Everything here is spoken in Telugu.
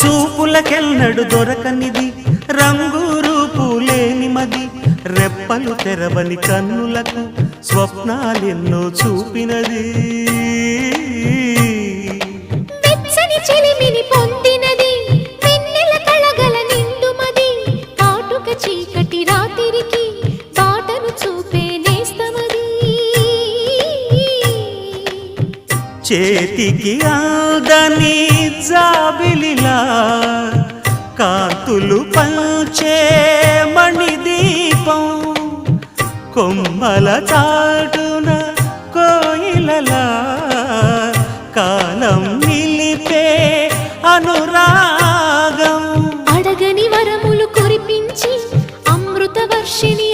చూపులకెన్నడు దొరకనిది రంగు రూపు లేని మది రెప్పలు తెరవని కన్నులకు స్వప్నాలెన్నో చూపినది వెచ్చని చెలిమిని పొందినది వెన్నెల కళగల నిండుమది కాటుక చీకటి రాత్రికి బాటను చూపే నేస్తమది చేతికి ఆదని జాబిలిలా కాంతులు పంచే మణిదీపం కొమ్మల చాటున కోయిలలా కాలం నిలిపే అనురాగం అడగని వరములు కురిపించి అమృత వర్షిణి